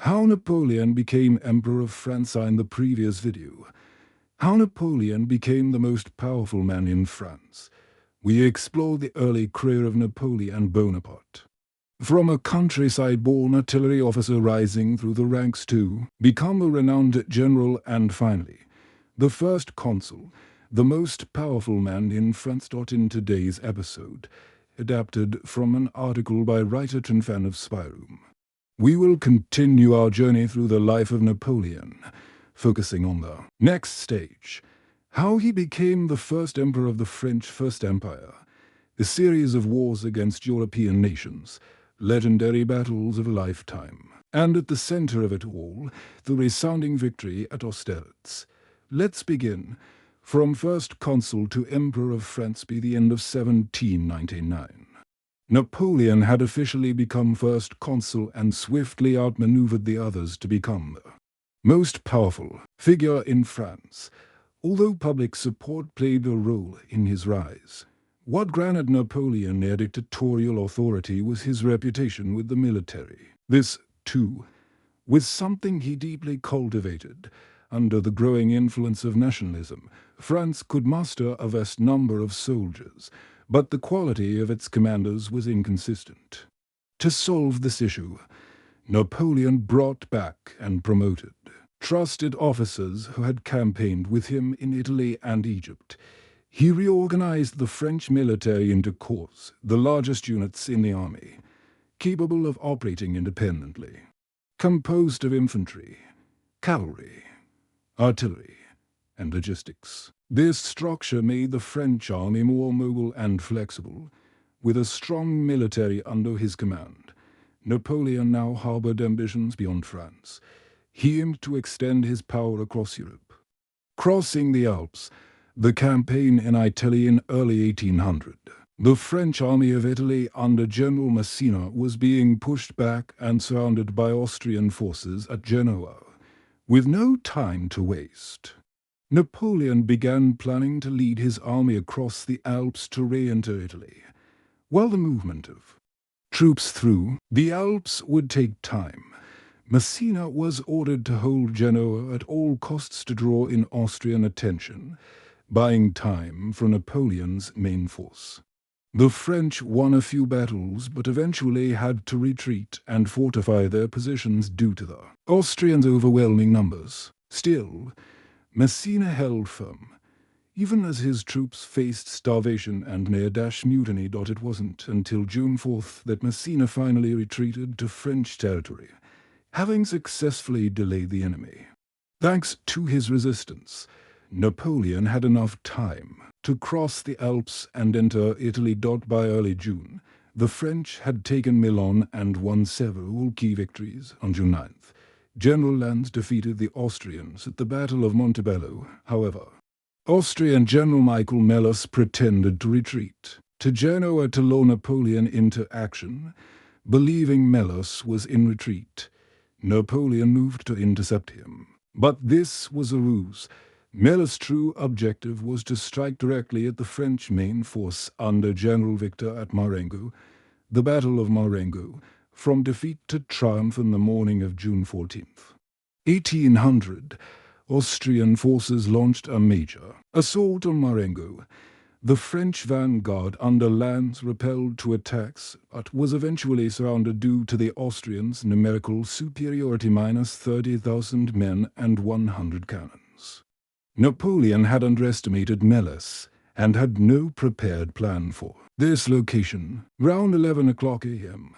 How Napoleon became Emperor of France. In the previous video, how Napoleon became the most powerful man in France, we explored the early career of Napoleon Bonaparte. From a countryside-born artillery officer rising through the ranks to become a renowned general and finally, the first consul, the most powerful man in France. In today's episode, adapted from an article by writer Trinfan of Spyroom, we will continue our journey through the life of Napoleon, focusing on the next stage, how he became the first emperor of the French First Empire, a series of wars against European nations, legendary battles of a lifetime, and at the center of it all, the resounding victory at Austerlitz. Let's begin. From first consul to emperor of France by the end of 1799. Napoleon had officially become first consul and swiftly outmaneuvered the others to become the most powerful figure in France, although public support played a role in his rise. What granted Napoleon near dictatorial authority was his reputation with the military. This, too, was something he deeply cultivated. Under the growing influence of nationalism, France could muster a vast number of soldiers, but the quality of its commanders was inconsistent. To solve this issue, Napoleon brought back and promoted trusted officers who had campaigned with him in Italy and Egypt. He reorganized the French military into corps, the largest units in the army, capable of operating independently, composed of infantry, cavalry, artillery, and logistics. This structure made the French army more mobile and flexible. With a strong military under his command, Napoleon now harbored ambitions beyond France. He aimed to extend his power across Europe. Crossing the Alps, the campaign in Italy in early 1800, the French army of Italy under General Massena was being pushed back and surrounded by Austrian forces at Genoa. With no time to waste, Napoleon began planning to lead his army across the Alps to re-enter Italy. While the movement of troops through the Alps would take time, Massena was ordered to hold Genoa at all costs to draw in Austrian attention, buying time for Napoleon's main force. The French won a few battles but eventually had to retreat and fortify their positions due to the Austrians' overwhelming numbers. Still, Massena held firm, even as his troops faced starvation and near-dash mutiny. It wasn't until June 4th that Massena finally retreated to French territory, having successfully delayed the enemy. Thanks to his resistance, Napoleon had enough time to cross the Alps and enter Italy. By early June, the French had taken Milan and won several key victories. On June 9th, General Lannes defeated the Austrians at the Battle of Montebello. However, Austrian General Michael Melas pretended to retreat to Genoa to lure Napoleon into action. Believing Melas was in retreat, Napoleon moved to intercept him. But this was a ruse. Melas' true objective was to strike directly at the French main force under General Victor at Marengo. The Battle of Marengo, from defeat to triumph in the morning of June 14th. 1800, Austrian forces launched a major assault on Marengo. The French vanguard under Lannes repelled two attacks but was eventually surrounded due to the Austrians' numerical superiority, minus 30,000 men and 100 cannons. Napoleon had underestimated Melas and had no prepared plan for this location. Round 11 o'clock a.m.,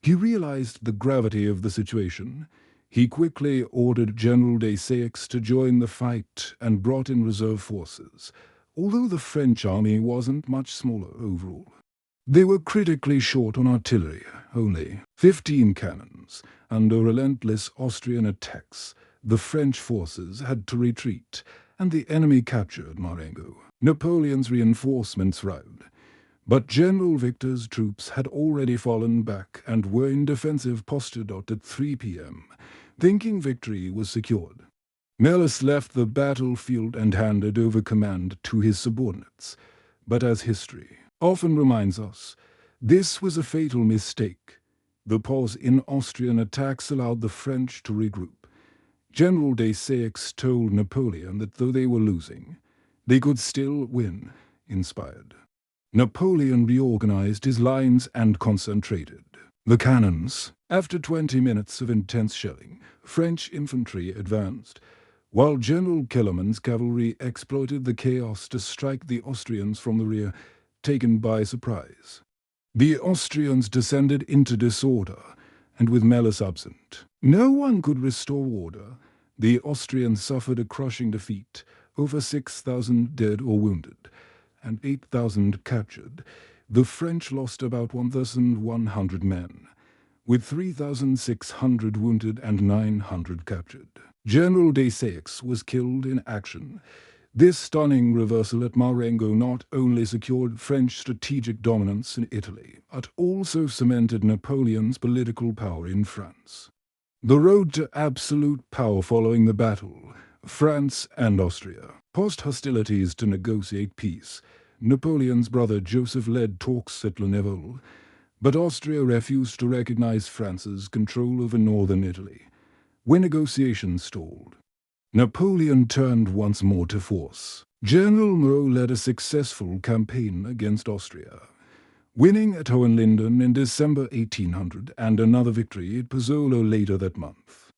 he realized the gravity of the situation. He quickly ordered General Desaix to join the fight and brought in reserve forces, although the French army wasn't much smaller overall. They were critically short on artillery, only 15 cannons. Under relentless Austrian attacks, the French forces had to retreat, and the enemy captured Marengo. Napoleon's reinforcements arrived, but General Victor's troops had already fallen back and were in defensive posture. At 3 p.m., thinking victory was secured, Melas left the battlefield and handed over command to his subordinates. But as history often reminds us, this was a fatal mistake. The pause in Austrian attacks allowed the French to regroup. General Desaix told Napoleon that though they were losing, they could still win, inspired. Napoleon reorganized his lines and concentrated. The cannons. After 20 minutes of intense shelling, French infantry advanced, while General Kellermann's cavalry exploited the chaos to strike the Austrians from the rear, taken by surprise. The Austrians descended into disorder, and with Melas absent, no one could restore order. The Austrians suffered a crushing defeat, over 6,000 dead or wounded, and 8,000 captured. The French lost about 1,100 men, with 3,600 wounded and 900 captured. General Desaix was killed in action. This stunning reversal at Marengo not only secured French strategic dominance in Italy, but also cemented Napoleon's political power in France. The road to absolute power following the battle, France and Austria. Post-hostilities to negotiate peace, Napoleon's brother Joseph led talks at Lunéville, but Austria refused to recognize France's control over northern Italy, when negotiations stalled. Napoleon turned once more to force. General Moreau led a successful campaign against Austria, winning at Hohenlinden in December 1800 and another victory at Pozzolo later that month.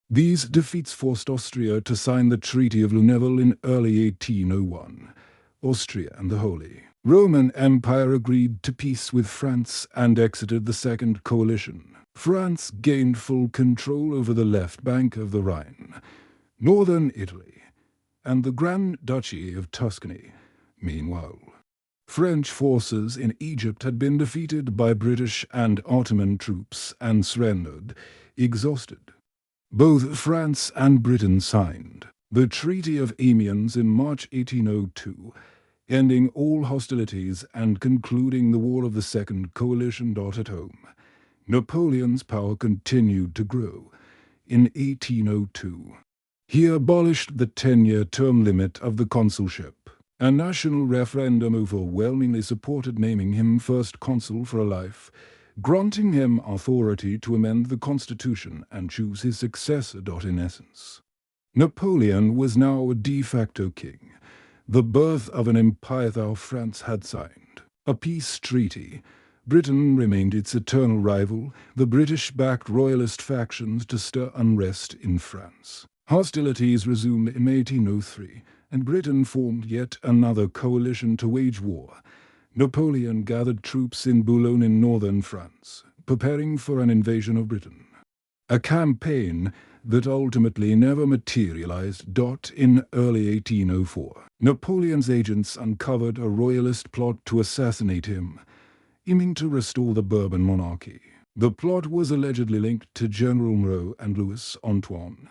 These defeats forced Austria to sign the Treaty of Lunéville in early 1801. Austria and the Holy Roman Empire agreed to peace with France and exited the Second Coalition. France gained full control over the left bank of the Rhine, northern Italy, and the Grand Duchy of Tuscany. Meanwhile, French forces in Egypt had been defeated by British and Ottoman troops and surrendered, exhausted. Both France and Britain signed the Treaty of Amiens in March 1802, ending all hostilities and concluding the War of the Second Coalition. At home, Napoleon's power continued to grow. In 1802, he abolished the 10-year term limit of the consulship. A national referendum overwhelmingly supported naming him first consul for life, granting him authority to amend the constitution and choose his successor. In essence, Napoleon was now a de facto king, the birth of an empire thou France had signed. A peace treaty. Britain remained its eternal rival. The British backed royalist factions to stir unrest in France. Hostilities resumed in 1803, and Britain formed yet another coalition to wage war. Napoleon gathered troops in Boulogne in northern France, preparing for an invasion of Britain. A campaign that ultimately never materialized. In early 1804, Napoleon's agents uncovered a royalist plot to assassinate him, aiming to restore the Bourbon monarchy. The plot was allegedly linked to General Moreau and Louis Antoine,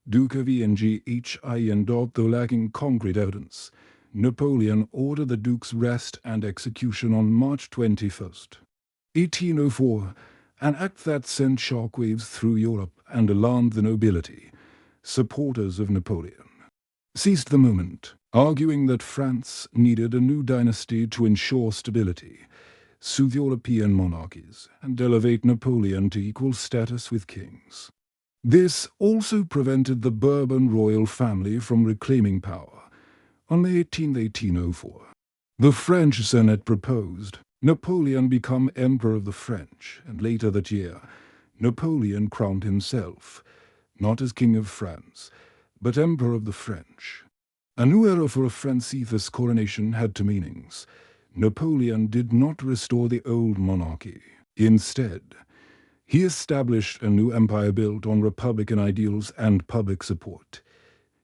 Duke of Enghien. Though lacking concrete evidence, Napoleon ordered the Duke's arrest and execution on March 21, 1804, an act that sent shockwaves through Europe and alarmed the nobility. Supporters of Napoleon seized the moment, arguing that France needed a new dynasty to ensure stability, soothe European monarchies, and elevate Napoleon to equal status with kings. This also prevented the Bourbon royal family from reclaiming power. On May 18, 1804, the French Senate proposed Napoleon become Emperor of the French, and later that year, Napoleon crowned himself, not as King of France, but Emperor of the French. A new era for a Francis coronation had two meanings. Napoleon did not restore the old monarchy. Instead, he established a new empire built on republican ideals and public support.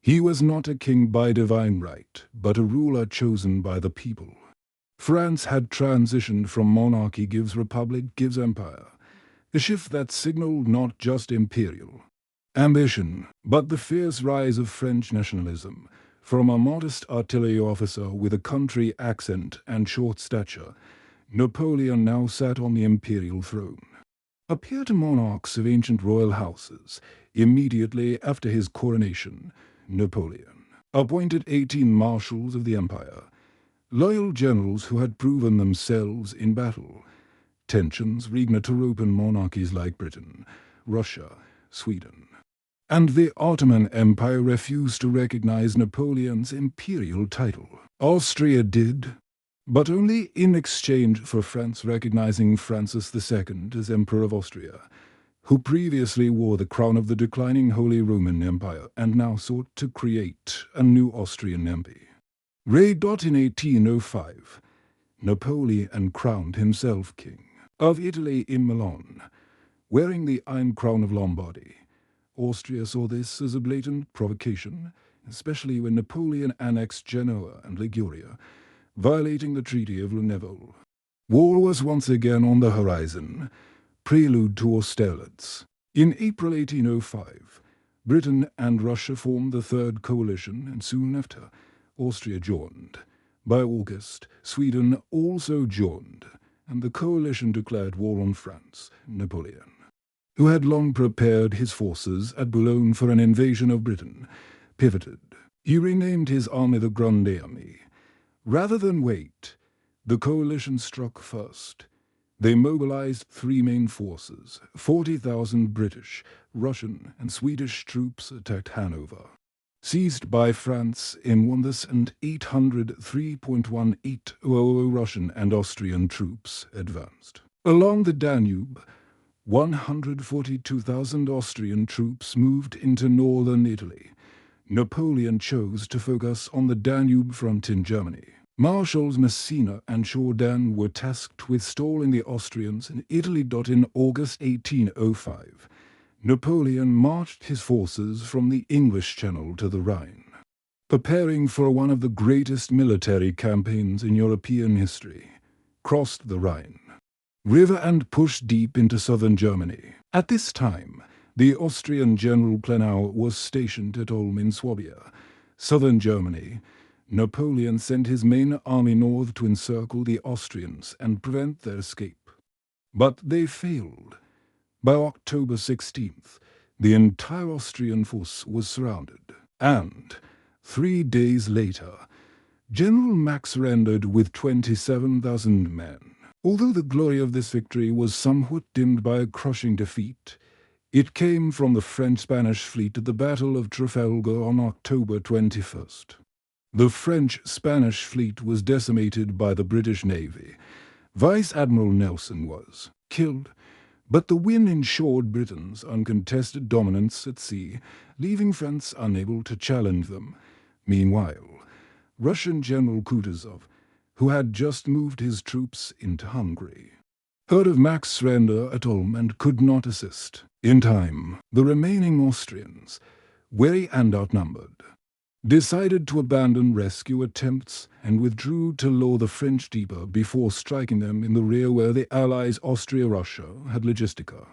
He was not a king by divine right, but a ruler chosen by the people. France had transitioned from monarchy gives republic gives empire, a shift that signaled not just imperial ambition, but the fierce rise of French nationalism. From a modest artillery officer with a country accent and short stature, Napoleon now sat on the imperial throne. Appear to monarchs of ancient royal houses, immediately after his coronation, Napoleon appointed 18 marshals of the empire, loyal generals who had proven themselves in battle. Tensions reigned European monarchies like Britain, Russia, Sweden. And the Ottoman Empire refused to recognize Napoleon's imperial title. Austria did, but only in exchange for France recognizing Francis II as Emperor of Austria, who previously wore the crown of the declining Holy Roman Empire and now sought to create a new Austrian empire. In 1805, Napoleon crowned himself king of Italy in Milan, wearing the Iron Crown of Lombardy. Austria saw this as a blatant provocation, especially when Napoleon annexed Genoa and Liguria, violating the Treaty of Schönbrunn. War was once again on the horizon, prelude to Austerlitz. In April 1805, Britain and Russia formed the Third Coalition, and soon after, Austria joined. By August, Sweden also joined, and the coalition declared war on France. Napoleon, who had long prepared his forces at Boulogne for an invasion of Britain, pivoted. He renamed his army the Grande Army. Rather than wait, the coalition struck first. They mobilized three main forces. 40,000 British, Russian, and Swedish troops attacked Hanover. Seized by France in 1803.1800, Russian and Austrian troops advanced. Along the Danube, 142,000 Austrian troops moved into northern Italy. Napoleon chose to focus on the Danube front in Germany. Marshals Messina and Jourdan were tasked with stalling the Austrians in Italy. In August 1805, Napoleon marched his forces from the English Channel to the Rhine, preparing for one of the greatest military campaigns in European history, crossed the Rhine River and pushed deep into southern Germany. At this time, the Austrian General Planau was stationed at Ulm in Swabia, southern Germany. Napoleon sent his main army north to encircle the Austrians and prevent their escape. But they failed. By October 16th, the entire Austrian force was surrounded, and 3 days later, General Max surrendered with 27,000 men. Although the glory of this victory was somewhat dimmed by a crushing defeat, it came from the French-Spanish fleet at the Battle of Trafalgar on October 21st. The French-Spanish fleet was decimated by the British Navy. Vice Admiral Nelson was killed, but the win ensured Britain's uncontested dominance at sea, leaving France unable to challenge them. Meanwhile, Russian General Kutuzov, who had just moved his troops into Hungary, heard of Max's surrender at Ulm and could not assist. In time, the remaining Austrians, weary and outnumbered, decided to abandon rescue attempts and withdrew to lure the French deeper before striking them in the rear where the Allies Austria-Russia had logistica.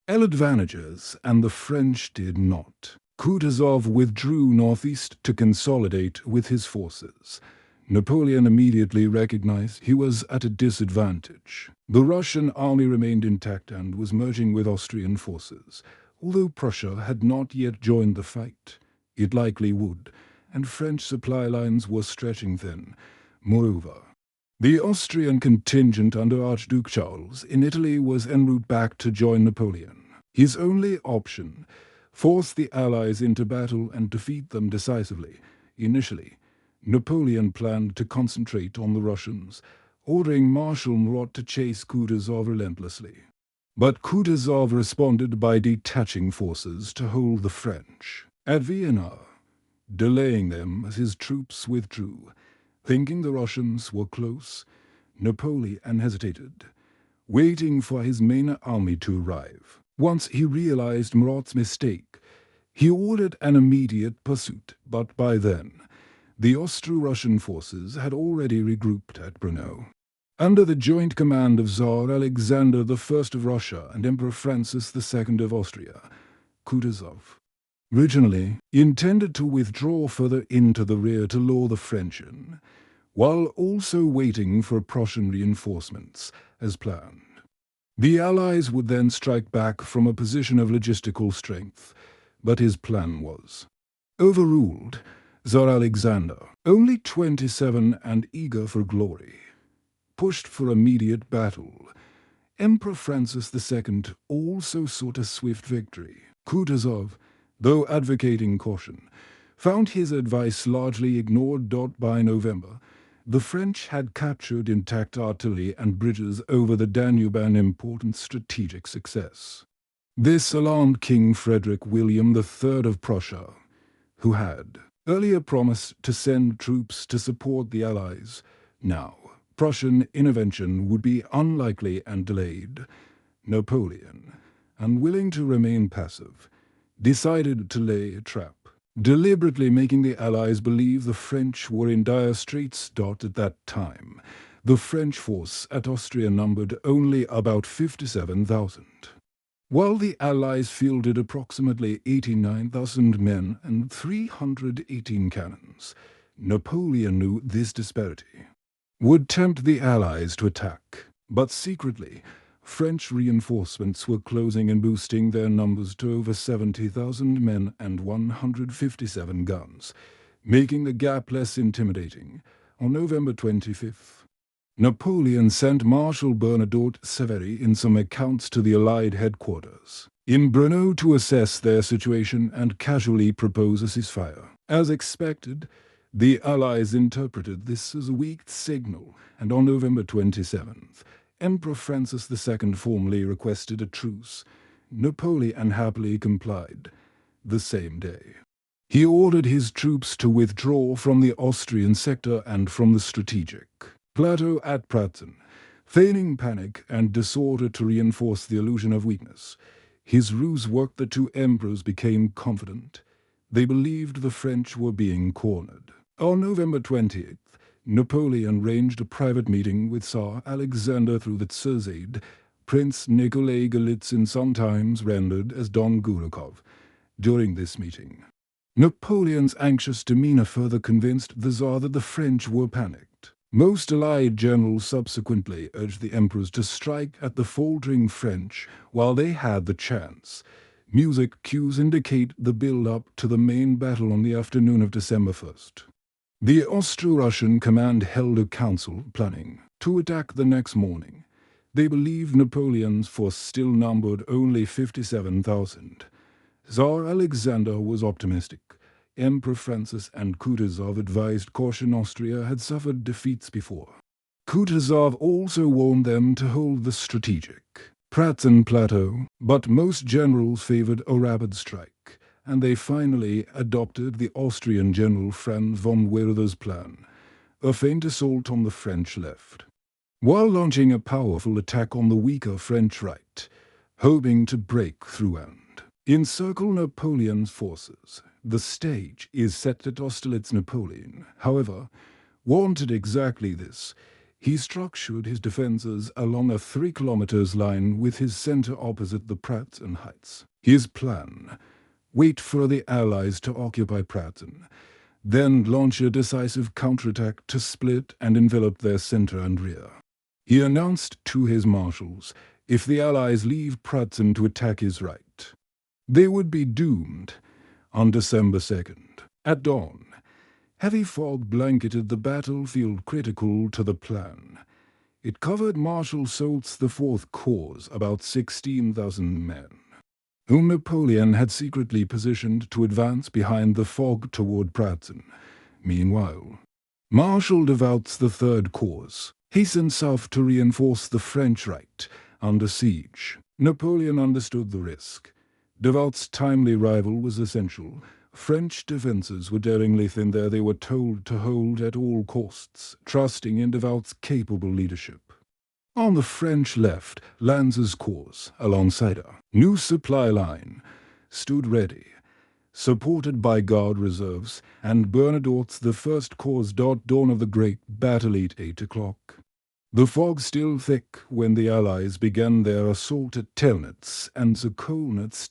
Advantages, and the French did not. Kutuzov withdrew northeast to consolidate with his forces. Napoleon immediately recognized he was at a disadvantage. The Russian army remained intact and was merging with Austrian forces. Although Prussia had not yet joined the fight, it likely would, and French supply lines were stretching thin. Moreover, the Austrian contingent under Archduke Charles in Italy was en route back to join Napoleon. His only option: force the Allies into battle and defeat them decisively. Initially, Napoleon planned to concentrate on the Russians, ordering Marshal Murat to chase Kutuzov relentlessly. But Kutuzov responded by detaching forces to hold the French at Vienna, delaying them as his troops withdrew. Thinking the Russians were close, Napoleon hesitated, waiting for his main army to arrive. Once he realized Murat's mistake, he ordered an immediate pursuit, but by then, the Austro-Russian forces had already regrouped at Brno. Under the joint command of Tsar Alexander I of Russia and Emperor Francis II of Austria, Kutuzov originally intended to withdraw further into the rear to lure the French in, while also waiting for Prussian reinforcements as planned. The Allies would then strike back from a position of logistical strength, but his plan was overruled. Tsar Alexander, only 27 and eager for glory, pushed for immediate battle. Emperor Francis II also sought a swift victory. Kutuzov, though advocating caution, found his advice largely ignored. By November, the French had captured intact artillery and bridges over the Danube, an important strategic success. This alarmed King Frederick William III of Prussia, who had earlier promised to send troops to support the Allies. Now, Prussian intervention would be unlikely and delayed. Napoleon, unwilling to remain passive, decided to lay a trap, deliberately making the Allies believe the French were in dire straits. At that time, the French force at Austria numbered only about 57,000. While the Allies fielded approximately 89,000 men and 318 cannons, Napoleon knew this disparity would tempt the Allies to attack, but secretly, French reinforcements were closing and boosting their numbers to over 70,000 men and 157 guns, making the gap less intimidating. On November 25th, Napoleon sent Marshal Bernadotte Severi in some accounts to the Allied headquarters in Brno to assess their situation and casually propose a ceasefire. As expected, the Allies interpreted this as a weak signal, and on November 27th, Emperor Francis II formally requested a truce. Napoleon happily complied the same day. He ordered his troops to withdraw from the Austrian sector and from the strategic plateau at Pratzen, feigning panic and disorder to reinforce the illusion of weakness. His ruse worked. The two emperors became confident. They believed the French were being cornered. On November 20th, Napoleon arranged a private meeting with Tsar Alexander through the Tsar's aide, Prince Nikolai Golitsyn, sometimes rendered as Don Gurukov. During this meeting, Napoleon's anxious demeanor further convinced the Tsar that the French were panicked. Most Allied generals subsequently urged the emperors to strike at the faltering French while they had the chance. Music cues indicate the build-up to the main battle on the afternoon of December 1st. The Austro-Russian command held a council, planning to attack the next morning. They believed Napoleon's force still numbered only 57,000. Tsar Alexander was optimistic. Emperor Francis and Kutuzov advised caution. Austria had suffered defeats before. Kutuzov also warned them to hold the strategic Pratzen plateau, but most generals favored a rapid strike, and they finally adopted the Austrian general Franz von Werder's plan, a feint assault on the French left, while launching a powerful attack on the weaker French right, hoping to break through and encircle Napoleon's forces. The stage is set at Austerlitz. Napoleon, however, wanted exactly this. He structured his defences along a 3-kilometer line with his centre opposite the Pratzen heights. His plan: wait for the Allies to occupy Pratzen, then launch a decisive counterattack to split and envelop their centre and rear. He announced to his marshals, if the Allies leave Pratzen to attack his right, they would be doomed. On December 2nd, at dawn, heavy fog blanketed the battlefield critical to the plan. It covered Marshal Soult's IV Corps, about 16,000 men, whom Napoleon had secretly positioned to advance behind the fog toward Pratzen. Meanwhile, Marshal Devout's III Corps hastened south to reinforce the French right under siege. Napoleon understood the risk. Devout's timely arrival was essential. French defences were daringly thin there. They were told to hold at all costs, trusting in Devout's capable leadership. On the French left, Lannes's corps, alongside a new supply line, stood ready, supported by Guard reserves and Bernadotte's I Corps. Dawn of the great battle at 8 o'clock. The fog still thick when the Allies began their assault at Telnitz and Sokolnitz.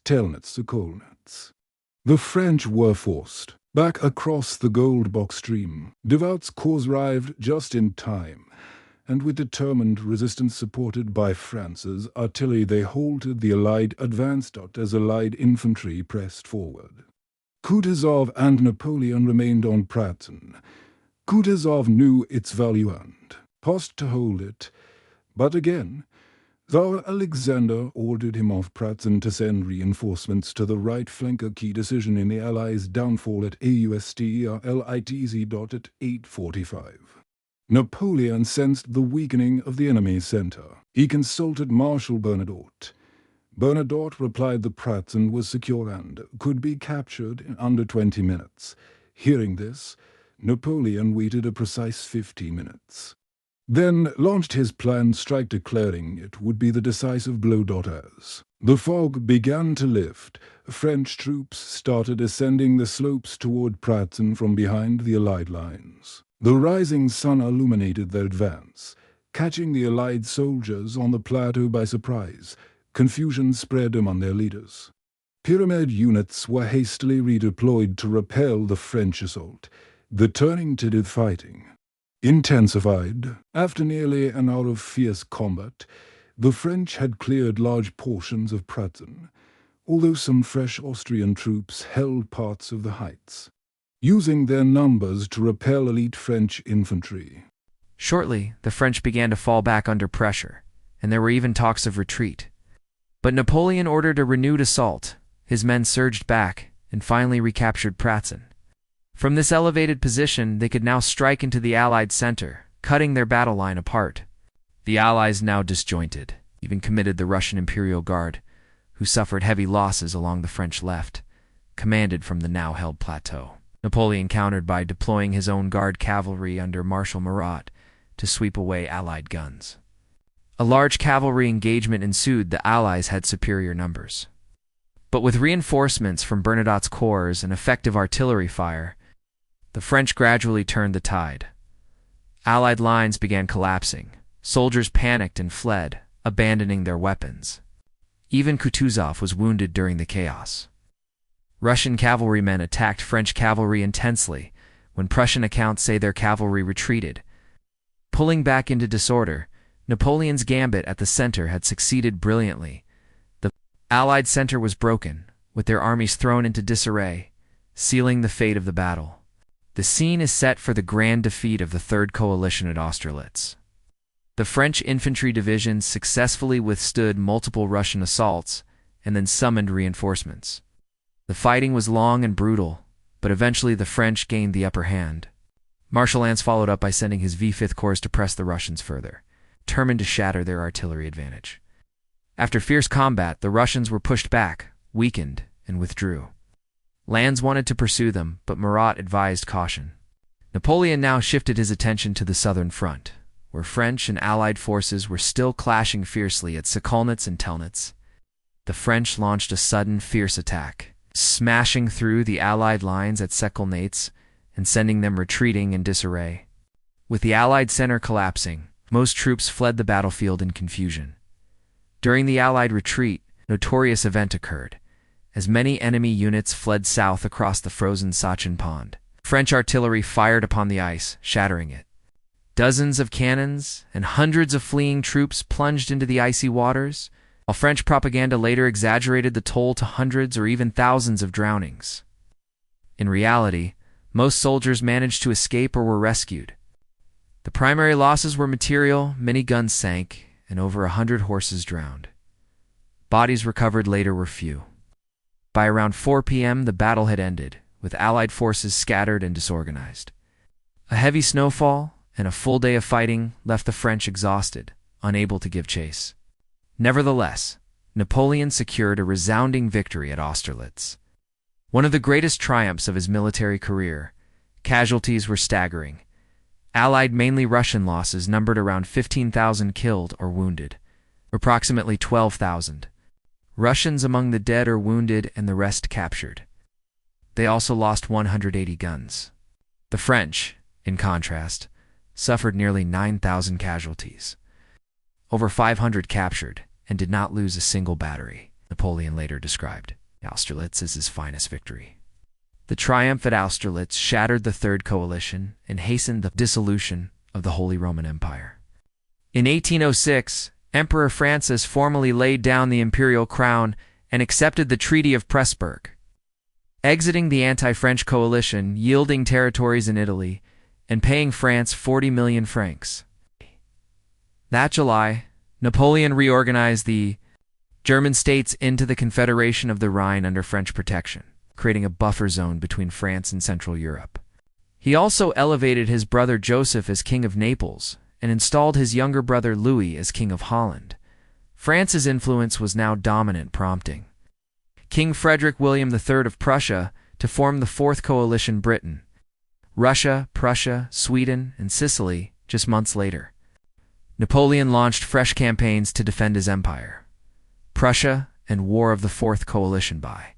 The French were forced back across the Goldbox stream. Devout's corps arrived just in time, and with determined resistance supported by France's artillery they halted the Allied advance. As Allied infantry pressed forward, Kutuzov and Napoleon remained on Pratzen. Kutuzov knew its value and paused to hold it, but again, Tsar Alexander ordered him off Pratzen to send reinforcements to the right flank, a key decision in the Allies' downfall at Austerlitz at 8:45. Napoleon sensed the weakening of the enemy's centre. He consulted Marshal Bernadotte. Bernadotte replied that Pratzen was secure and could be captured in under 20 minutes. Hearing this, Napoleon waited a precise 50 minutes. Then launched his planned strike, declaring it would be the decisive blow. As the fog began to lift, French troops started ascending the slopes toward Pratzen from behind the Allied lines. The rising sun illuminated their advance, catching the Allied soldiers on the plateau by surprise. Confusion spread among their leaders. Pyramid units were hastily redeployed to repel the French assault. The turning-tide fighting intensified. After nearly an hour of fierce combat, the French had cleared large portions of Pratzen, although some fresh Austrian troops held parts of the heights, using their numbers to repel elite French infantry. Shortly, the French began to fall back under pressure, and there were even talks of retreat. But Napoleon ordered a renewed assault. His men surged back and finally recaptured Pratzen. From this elevated position, they could now strike into the Allied center, cutting their battle line apart. The Allies, now disjointed, even committed the Russian Imperial Guard, who suffered heavy losses along the French left, commanded from the now held plateau. Napoleon countered by deploying his own guard cavalry under Marshal Murat to sweep away Allied guns. A large cavalry engagement ensued. The Allies had superior numbers. But with reinforcements from Bernadotte's corps and effective artillery fire, the French gradually turned the tide. Allied lines began collapsing. Soldiers panicked and fled, abandoning their weapons. Even Kutuzov was wounded during the chaos. Russian cavalrymen attacked French cavalry intensely. When Prussian accounts say their cavalry retreated, pulling back into disorder, Napoleon's gambit at the center had succeeded brilliantly. The Allied center was broken, with their armies thrown into disarray, sealing the fate of the battle. The scene is set for the grand defeat of the Third Coalition at Austerlitz. The French infantry divisions successfully withstood multiple Russian assaults and then summoned reinforcements. The fighting was long and brutal, but eventually the French gained the upper hand. Marshal Lannes followed up by sending his V-5th Corps to press the Russians further, determined to shatter their artillery advantage. After fierce combat, the Russians were pushed back, weakened, and withdrew. Lannes wanted to pursue them, but Murat advised caution. Napoleon now shifted his attention to the southern front, where French and Allied forces were still clashing fiercely at Sokolnitz and Telnitz. The French launched a sudden, fierce attack, smashing through the Allied lines at Sokolnitz and sending them retreating in disarray. With the Allied center collapsing, most troops fled the battlefield in confusion. During the Allied retreat, a notorious event occurred, as many enemy units fled south across the frozen Sachin Pond. French artillery fired upon the ice, shattering it. Dozens of cannons and hundreds of fleeing troops plunged into the icy waters, while French propaganda later exaggerated the toll to hundreds or even thousands of drownings. In reality, most soldiers managed to escape or were rescued. The primary losses were material. Many guns sank, and over 100 horses drowned. Bodies recovered later were few. By around 4 p.m., the battle had ended, with Allied forces scattered and disorganized. A heavy snowfall and a full day of fighting left the French exhausted, unable to give chase. Nevertheless, Napoleon secured a resounding victory at Austerlitz. One of the greatest triumphs of his military career. Casualties were staggering. Allied, mainly Russian losses numbered around 15,000 killed or wounded, approximately 12,000. Russians among the dead or wounded and the rest captured. They also lost 180 guns. The French, in contrast, suffered nearly 9,000 casualties. Over 500 captured and did not lose a single battery. Napoleon later described Austerlitz as his finest victory. The triumph at Austerlitz shattered the Third Coalition and hastened the dissolution of the Holy Roman Empire. In 1806, Emperor Francis formally laid down the imperial crown and accepted the Treaty of Pressburg, exiting the anti-French coalition, yielding territories in Italy, and paying France 40 million francs. That July, Napoleon reorganized the German states into the Confederation of the Rhine under French protection, creating a buffer zone between France and Central Europe. He also elevated his brother Joseph as King of Naples and installed his younger brother Louis as King of Holland. France's influence was now dominant, prompting King Frederick William III of Prussia to form the Fourth Coalition Britain, Russia, Prussia, Sweden, and Sicily just months later. Napoleon launched fresh campaigns to defend his empire. Prussia and War of the Fourth Coalition. By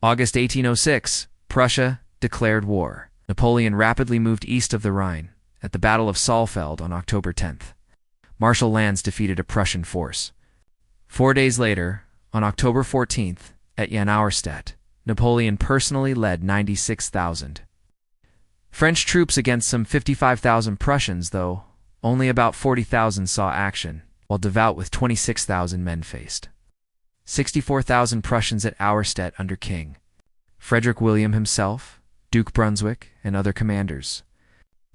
August 1806, Prussia declared war. Napoleon rapidly moved east of the Rhine. At the Battle of Saalfeld on October 10th, Marshal Lannes defeated a Prussian force. 4 days later, on October 14th, at Austerlitz, Napoleon personally led 96,000 French troops against some 55,000 Prussians, though only about 40,000 saw action, while Devout with 26,000 men faced 64,000 Prussians at Austerlitz under King Frederick William himself, Duke Brunswick, and other commanders.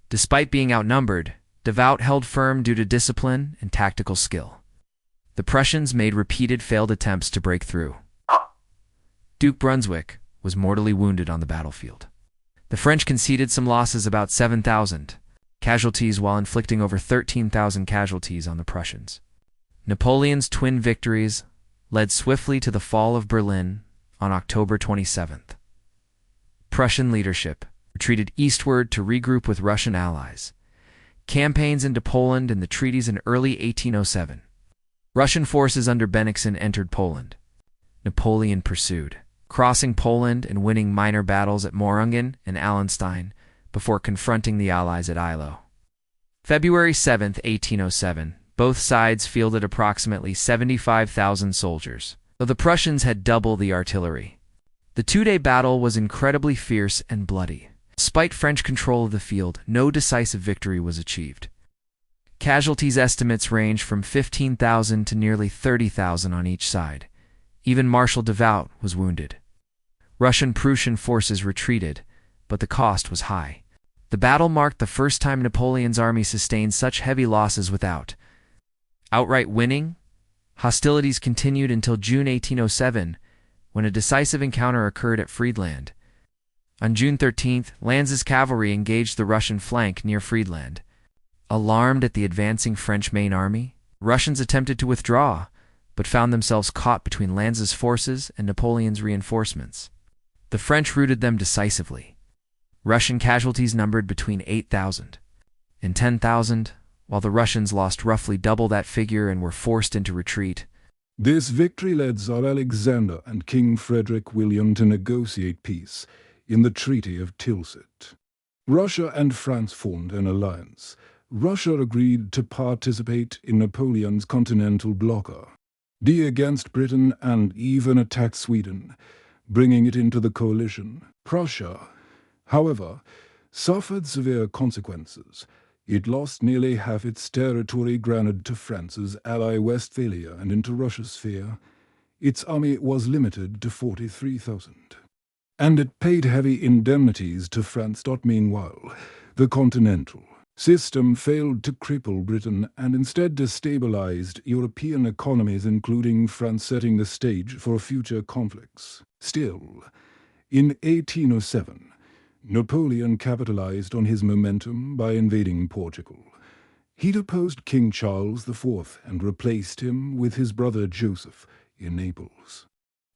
Despite being outnumbered, Devout held firm due to discipline and tactical skill. The Prussians made repeated failed attempts to break through. Duke Brunswick was mortally wounded on the battlefield. The French conceded some losses, about 7,000 casualties, while inflicting over 13,000 casualties on the Prussians. Napoleon's twin victories led swiftly to the fall of Berlin on October 27th. Prussian leadership retreated eastward to regroup with Russian allies. Campaigns into Poland and the treaties in early 1807. Russian forces under Bennigsen entered Poland. Napoleon pursued, crossing Poland and winning minor battles at Morungen and Allenstein before confronting the Allies at Eylau. February 7, 1807, both sides fielded approximately 75,000 soldiers, though the Prussians had double the artillery. The two-day battle was incredibly fierce and bloody. Despite French control of the field, no decisive victory was achieved. Casualties estimates range from 15,000 to nearly 30,000 on each side. Even Marshal Devout was wounded. Russian-Prussian forces retreated, but the cost was high. The battle marked the first time Napoleon's army sustained such heavy losses without outright winning. Hostilities continued until June 1807, when a decisive encounter occurred at Friedland. On June 13th, Lannes's cavalry engaged the Russian flank near Friedland. Alarmed at the advancing French main army, Russians attempted to withdraw, but found themselves caught between Lannes's forces and Napoleon's reinforcements. The French routed them decisively. Russian casualties numbered between 8,000 and 10,000, while the Russians lost roughly double that figure and were forced into retreat. This victory led Tsar Alexander and King Frederick William to negotiate peace in the Treaty of Tilsit. Russia and France formed an alliance. Russia agreed to participate in Napoleon's continental blocker, against Britain, and even attack Sweden, bringing it into the coalition. Prussia, however, suffered severe consequences. It lost nearly half its territory granted to France's ally Westphalia and into Russia's sphere. Its army was limited to 43,000. And it paid heavy indemnities to France. Meanwhile, the continental system failed to cripple Britain and instead destabilized European economies, including France, setting the stage for future conflicts. Still, in 1807, Napoleon capitalized on his momentum by invading Portugal. He deposed King Charles IV and replaced him with his brother Joseph in Naples.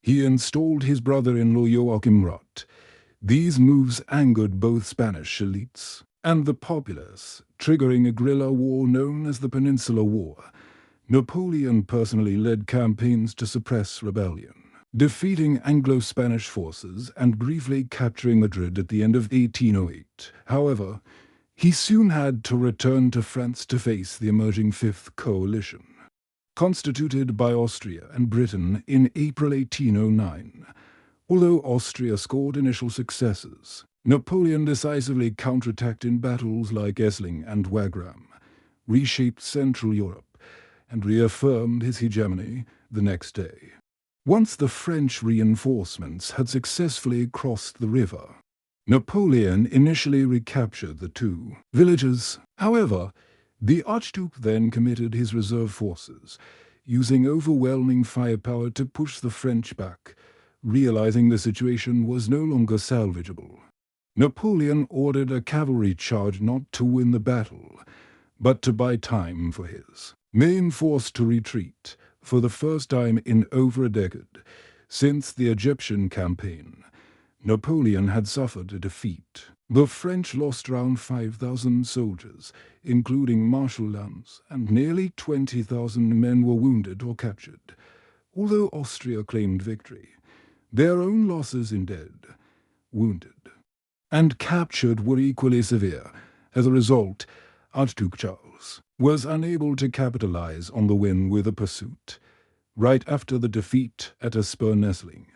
He installed his brother-in-law Joachim Murat. These moves angered both Spanish elites and the populace, triggering a guerrilla war known as the Peninsular War. Napoleon personally led campaigns to suppress rebellion, defeating Anglo-Spanish forces and briefly capturing Madrid at the end of 1808. However, he soon had to return to France to face the emerging Fifth Coalition, constituted by Austria and Britain in April 1809. Although Austria scored initial successes, Napoleon decisively counterattacked in battles like Essling and Wagram, reshaped Central Europe, and reaffirmed his hegemony the next day. Once the French reinforcements had successfully crossed the river, Napoleon initially recaptured the two villages. However, The Archduke then committed his reserve forces, using overwhelming firepower to push the French back, realizing the situation was no longer salvageable. Napoleon ordered a cavalry charge not to win the battle, but to buy time for his main force to retreat for the first time in over a decade. Since the Egyptian campaign, Napoleon had suffered a defeat. The French lost around 5,000 soldiers, including Marshal Lannes, and nearly 20,000 men were wounded or captured. Although Austria claimed victory, their own losses in dead, wounded, and captured were equally severe. As a result, Archduke Charles was unable to capitalize on the win with a pursuit. Right after the defeat at Aspern, Essling,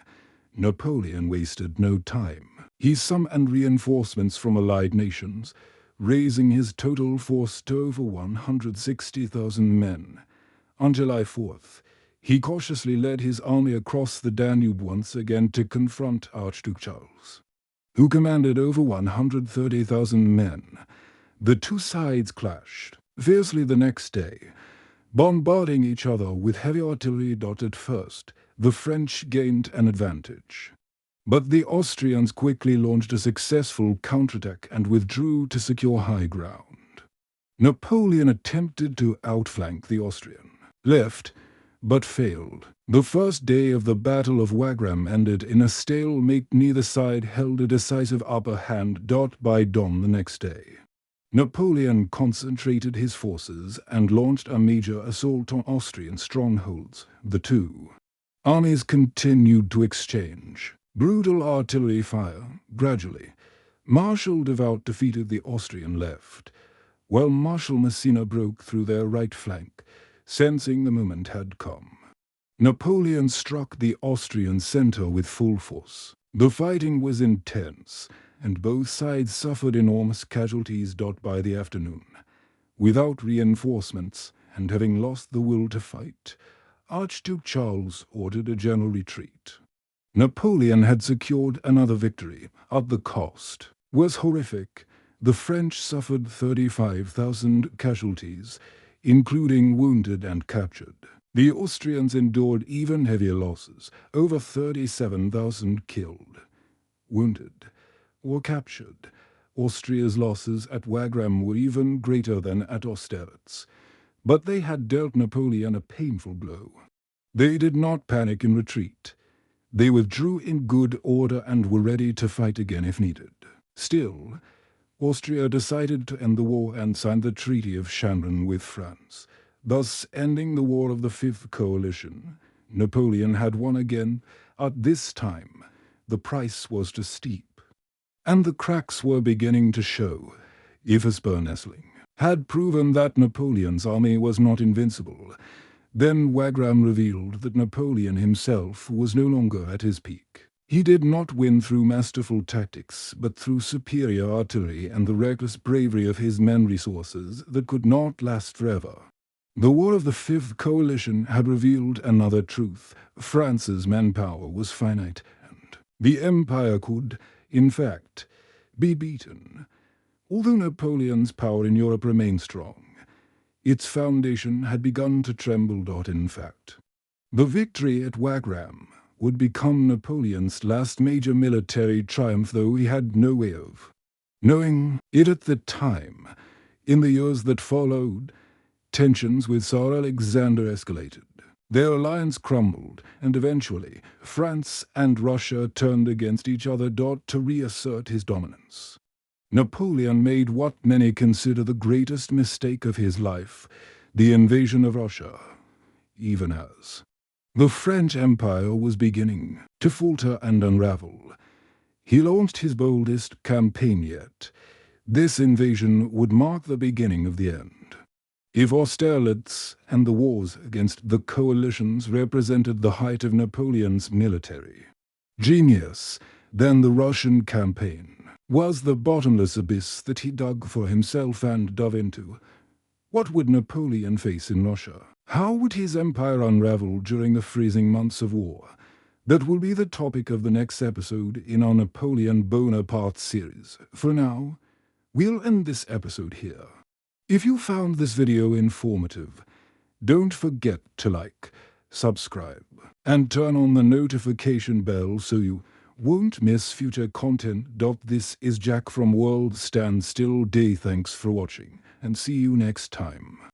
Napoleon wasted no time. He summoned reinforcements from allied nations, raising his total force to over 160,000 men. On July 4th, he cautiously led his army across the Danube once again to confront Archduke Charles, who commanded over 130,000 men. The two sides clashed fiercely the next day, bombarding each other with heavy artillery. At first, the French gained an advantage, but the Austrians quickly launched a successful counterattack and withdrew to secure high ground. Napoleon attempted to outflank the Austrian left, but failed. The first day of the Battle of Wagram ended in a stalemate. Neither side held a decisive upper hand. By dawn the next day, Napoleon concentrated his forces and launched a major assault on Austrian strongholds. The two armies continued to exchange brutal artillery fire. Gradually, Marshal Devout defeated the Austrian left, while Marshal Massena broke through their right flank, sensing the moment had come. Napoleon struck the Austrian center with full force. The fighting was intense, and both sides suffered enormous casualties. By the afternoon, without reinforcements and having lost the will to fight, Archduke Charles ordered a general retreat. Napoleon had secured another victory, at the cost was horrific. The French suffered 35,000 casualties, including wounded and captured. The Austrians endured even heavier losses, over 37,000 killed, wounded, or captured. Austria's losses at Wagram were even greater than at Austerlitz, but they had dealt Napoleon a painful blow. They did not panic in retreat. They withdrew in good order and were ready to fight again if needed. Still, Austria decided to end the war and signed the Treaty of Schönbrunn with France, thus ending the War of the Fifth Coalition. Napoleon had won again. At this time, the price was too steep, and the cracks were beginning to show. If Aspern Essling had proven that Napoleon's army was not invincible, then Wagram revealed that Napoleon himself was no longer at his peak. He did not win through masterful tactics, but through superior artillery and the reckless bravery of his men, resources that could not last forever. The War of the Fifth Coalition had revealed another truth. France's manpower was finite, and the empire could, in fact, be beaten. Although Napoleon's power in Europe remained strong, its foundation had begun to tremble. In fact, the victory at Wagram would become Napoleon's last major military triumph, though he had no way of knowing it at the time. In the years that followed, tensions with Tsar Alexander escalated. Their alliance crumbled, and eventually France and Russia turned against each other. To reassert his dominance, Napoleon made what many consider the greatest mistake of his life, the invasion of Russia. Even as the French Empire was beginning to falter and unravel, he launched his boldest campaign yet. This invasion would mark the beginning of the end. If Austerlitz and the wars against the coalitions represented the height of Napoleon's military genius, then the Russian campaign was the bottomless abyss that he dug for himself and dove into. What would Napoleon face in Russia? How would his empire unravel during the freezing months of war? That will be the topic of the next episode in our Napoleon Bonaparte series. For now, we'll end this episode here. If you found this video informative, don't forget to like, subscribe, and turn on the notification bell so you won't miss future content. This is Jack from World Stand Still Day. Thanks for watching, and see you next time.